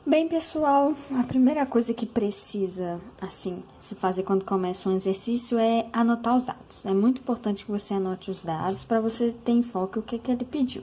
Bem, pessoal, a primeira coisa que precisa, assim, se fazer quando começa um exercício é anotar os dados. É muito importante que você anote os dados para você ter em foco o que ele pediu.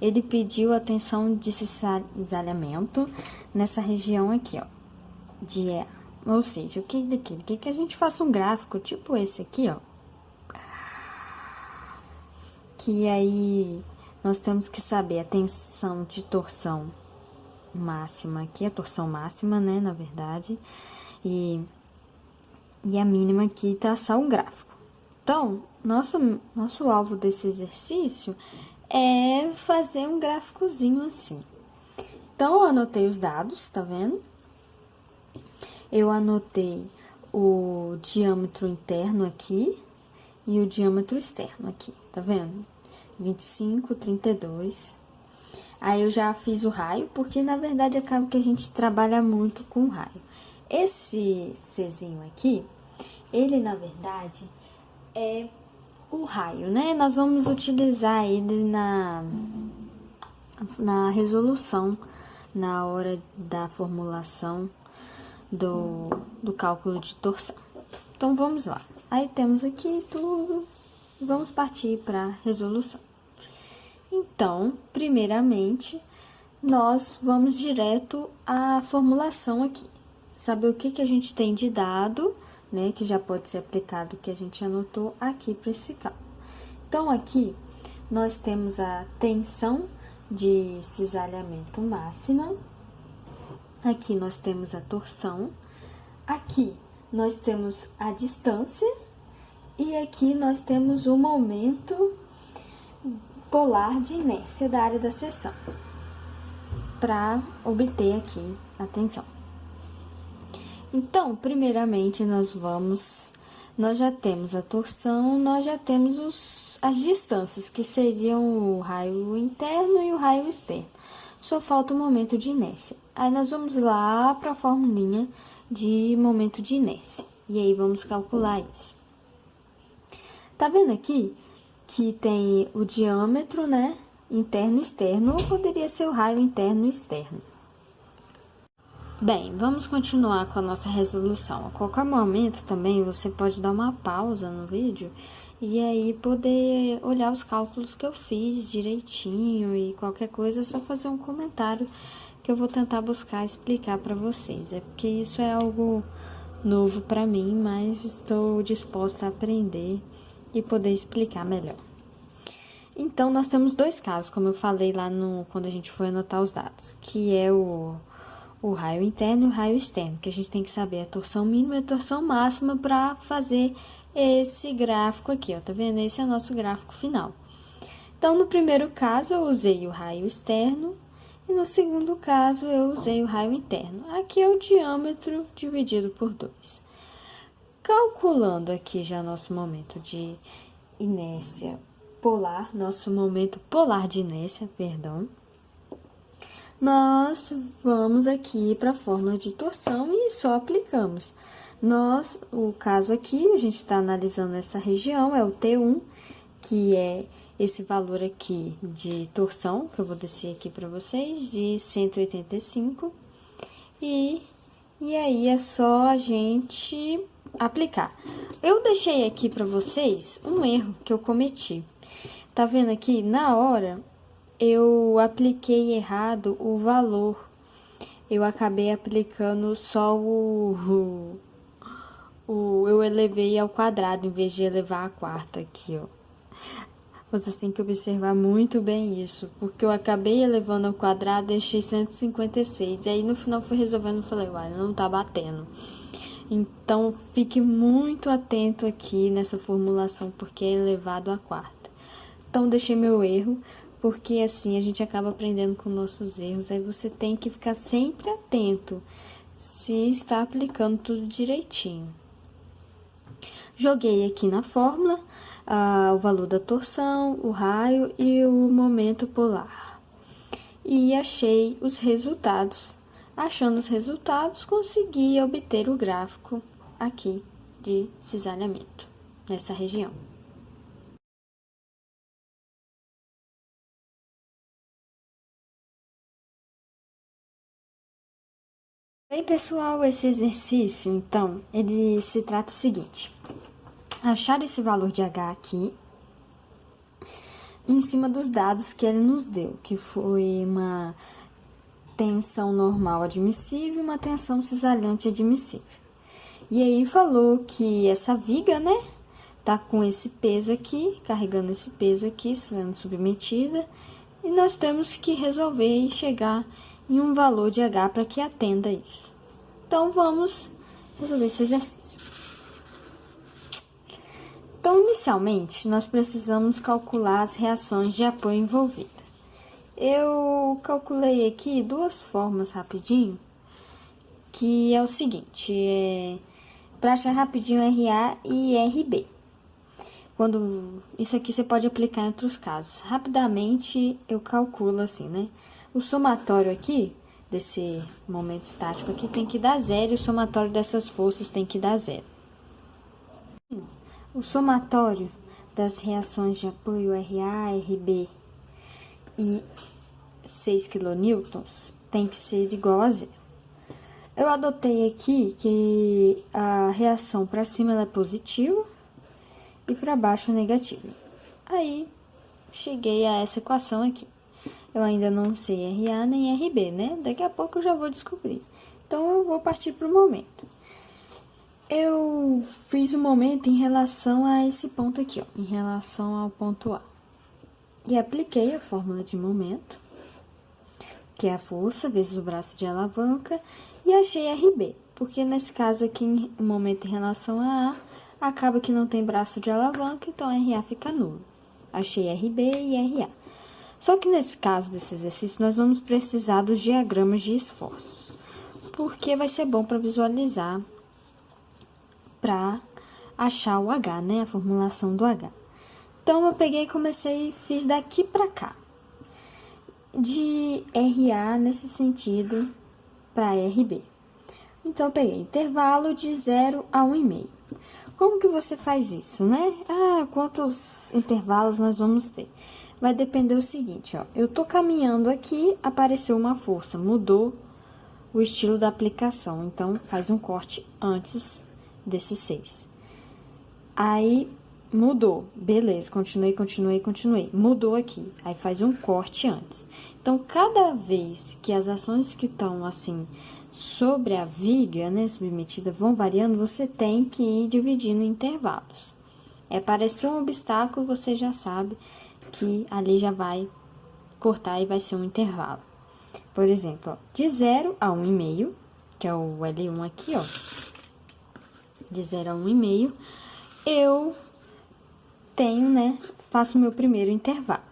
Ele pediu atenção de cisalhamento nessa região aqui, ó, de EA. Ou seja, o que daquilo? Que a gente faça um gráfico tipo esse aqui, ó. Que aí nós temos que saber a tensão de torção máxima aqui, a torção máxima, né, na verdade, e a mínima aqui, traçar um gráfico. Então, nosso alvo desse exercício é fazer um gráficozinho assim. Então, eu anotei os dados, tá vendo? Eu anotei o diâmetro interno aqui e o diâmetro externo aqui, tá vendo? 25, 32. Aí eu já fiz o raio, porque na verdade acaba que a gente trabalha muito com raio. Esse Czinho aqui, ele na verdade é o raio, né? Nós vamos utilizar ele na resolução, na hora da formulação do cálculo de torção. Então vamos lá. Aí temos aqui tudo, vamos partir para a resolução. Então, primeiramente, nós vamos direto à formulação aqui. Saber o que a gente tem de dado, né, que já pode ser aplicado o que a gente anotou aqui para esse cálculo. Então, aqui nós temos a tensão de cisalhamento máxima, aqui nós temos a torção, aqui nós temos a distância e aqui nós temos o momento polar de inércia da área da seção, para obter aqui a tensão. Então, primeiramente, nós já temos a torção, nós já temos as distâncias, que seriam o raio interno e o raio externo. Só falta o momento de inércia. Aí, nós vamos lá para a formulinha de momento de inércia. E aí, vamos calcular isso. Tá vendo aqui que tem o diâmetro, né, interno e externo, ou poderia ser o raio interno e externo. Bem, vamos continuar com a nossa resolução. A qualquer momento também você pode dar uma pausa no vídeo e aí poder olhar os cálculos que eu fiz direitinho, e qualquer coisa é só fazer um comentário que eu vou tentar buscar explicar para vocês. É porque isso é algo novo para mim, mas estou disposta a aprender e poder explicar melhor. Então, nós temos dois casos, como eu falei lá quando a gente foi anotar os dados, que é o raio interno e o raio externo, que a gente tem que saber a torção mínima e a torção máxima para fazer esse gráfico aqui, ó, tá vendo? Esse é o nosso gráfico final. Então, no primeiro caso, eu usei o raio externo e no segundo caso, eu usei o raio interno. Aqui é o diâmetro dividido por 2. Calculando aqui já nosso momento de inércia polar, nosso momento polar de inércia, perdão, nós vamos aqui para a fórmula de torção e só aplicamos. O caso aqui, a gente está analisando essa região, é o T1, que é esse valor aqui de torção, que eu vou descer aqui para vocês, de 185. E aí é só a gente aplicar. Eu deixei aqui para vocês um erro que eu cometi. Tá vendo aqui? Na hora, eu apliquei errado o valor. Eu acabei aplicando só eu elevei ao quadrado em vez de elevar a quarta aqui, ó. Vocês têm que observar muito bem isso, porque eu acabei elevando ao quadrado e deixei 156. E aí no final fui resolvendo e falei, uai, não tá batendo. Então, fique muito atento aqui nessa formulação, porque é elevado à quarta. Então, deixei meu erro, porque assim a gente acaba aprendendo com nossos erros. Aí você tem que ficar sempre atento se está aplicando tudo direitinho. Joguei aqui na fórmula o valor da torção, o raio e o momento polar. E achei os resultados. Achando os resultados, consegui obter o gráfico aqui de cisalhamento, nessa região. Bem, pessoal, esse exercício, então, ele se trata do seguinte: achar esse valor de H aqui em cima dos dados que ele nos deu, que foi uma tensão normal admissível e uma tensão cisalhante admissível. E aí falou que essa viga, né, tá com esse peso aqui, carregando esse peso aqui, sendo submetida, e nós temos que resolver e chegar em um valor de H para que atenda isso. Então, vamos resolver esse exercício. Então, inicialmente, nós precisamos calcular as reações de apoio envolvida. Eu calculei aqui duas formas rapidinho, que é o seguinte, para achar rapidinho RA e RB. Isso aqui você pode aplicar em outros casos. Rapidamente eu calculo assim, né? O somatório aqui, desse momento estático aqui, tem que dar zero, e o somatório dessas forças tem que dar zero. O somatório das reações de apoio RA, RB e 6 kN tem que ser igual a zero. Eu adotei aqui que a reação para cima ela é positiva e para baixo negativo. Aí, cheguei a essa equação aqui. Eu ainda não sei RA nem RB, né? Daqui a pouco eu já vou descobrir. Então, eu vou partir para o momento. Eu fiz o momento em relação a esse ponto aqui, ó, em relação ao ponto A. E apliquei a fórmula de momento, que é a força vezes o braço de alavanca, e achei RB, porque nesse caso aqui, o momento em relação a acaba que não tem braço de alavanca, então RA fica nulo. Achei RB e RA. Só que nesse caso desse exercício, nós vamos precisar dos diagramas de esforços, porque vai ser bom para visualizar, para achar o H, né? A formulação do H. Então, eu peguei e comecei, fiz daqui para cá. De RA nesse sentido para RB. Então, eu peguei intervalo de 0 a 1,5. Como que você faz isso, né? Quantos intervalos nós vamos ter? Vai depender do seguinte, ó. Eu tô caminhando aqui, apareceu uma força, mudou o estilo da aplicação. Então, faz um corte antes desses 6. Aí, mudou. Beleza, continuei. Mudou aqui. Aí, faz um corte antes. Então, cada vez que as ações que estão, assim, sobre a viga, né, submetida, vão variando, você tem que ir dividindo em intervalos. Apareceu um obstáculo, você já sabe que ali já vai cortar e vai ser um intervalo. Por exemplo, ó, de 0 a 1,5, que é o L1 aqui, ó. De 0 a 1,5, eu tenho, né, faço o meu primeiro intervalo.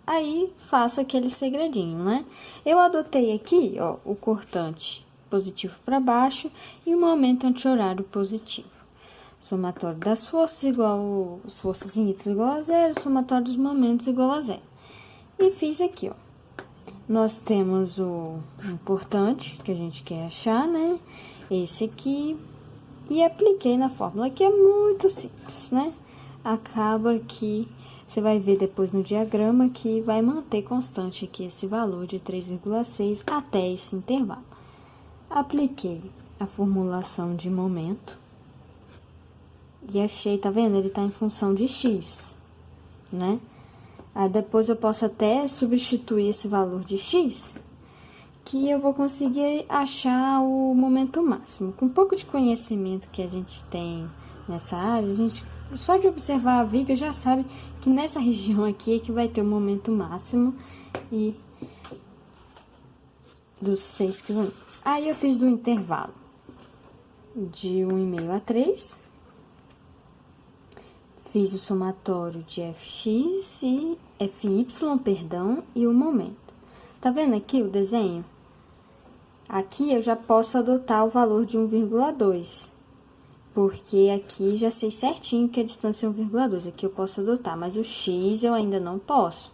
Aí, faço aquele segredinho, né? Eu adotei aqui, ó, o cortante positivo para baixo e o momento anti-horário positivo. Somatório das forças igual, as forças iniciais igual a zero, somatório dos momentos igual a zero. E fiz aqui, ó. Nós temos o importante que a gente quer achar, né? Esse aqui. E apliquei na fórmula, que é muito simples, né? Acaba que você vai ver depois no diagrama que vai manter constante aqui esse valor de 3,6 até esse intervalo. Apliquei a formulação de momento. E achei, tá vendo? Ele tá em função de x, né? Aí depois eu posso até substituir esse valor de x, que eu vou conseguir achar o momento máximo. Com um pouco de conhecimento que a gente tem nessa área, a gente, só de observar a viga, já sabe que nessa região aqui é que vai ter o momento máximo e dos 6 km. Aí eu fiz do intervalo de 1,5 a 3. Fiz o somatório de Fx e Fy, perdão, e o momento. Tá vendo aqui o desenho? Aqui eu já posso adotar o valor de 1,2, porque aqui já sei certinho que a distância é 1,2. Aqui eu posso adotar, mas o x eu ainda não posso,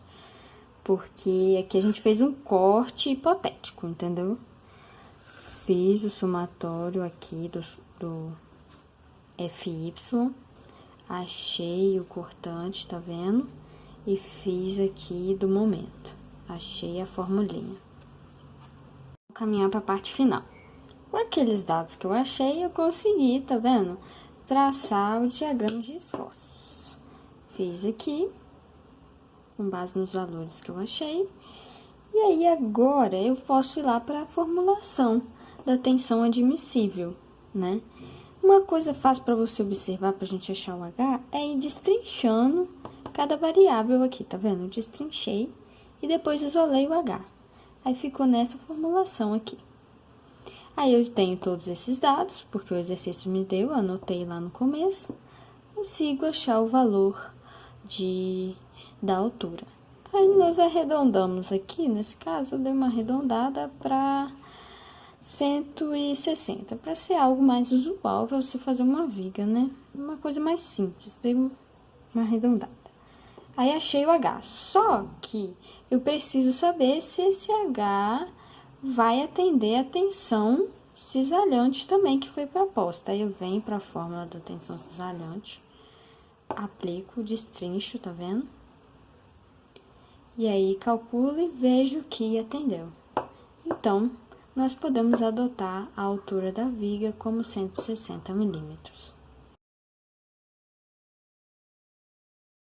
porque aqui a gente fez um corte hipotético, entendeu? Fiz o somatório aqui do Fy. Achei o cortante, tá vendo? E fiz aqui do momento. Achei a formulinha. Vou caminhar para a parte final. Com aqueles dados que eu achei, eu consegui, tá vendo? Traçar o diagrama de esforços. Fiz aqui, com base nos valores que eu achei. E aí, agora, eu posso ir lá para a formulação da tensão admissível, né? Uma coisa fácil para você observar, para a gente achar o H, é ir destrinchando cada variável aqui, tá vendo? Eu destrinchei e depois isolei o H. Aí, ficou nessa formulação aqui. Aí, eu tenho todos esses dados, porque o exercício me deu, anotei lá no começo. Consigo achar o valor da altura. Aí, nós arredondamos aqui, nesse caso, eu dei uma arredondada para 160, para ser algo mais usual, para você fazer uma viga, né? Uma coisa mais simples, dei uma arredondada. Aí, achei o H, só que eu preciso saber se esse H vai atender a tensão cisalhante também, que foi proposta. Aí, eu venho para a fórmula da tensão cisalhante, aplico, destrincho, tá vendo? E aí, calculo e vejo que atendeu. Então, nós podemos adotar a altura da viga como 160 milímetros.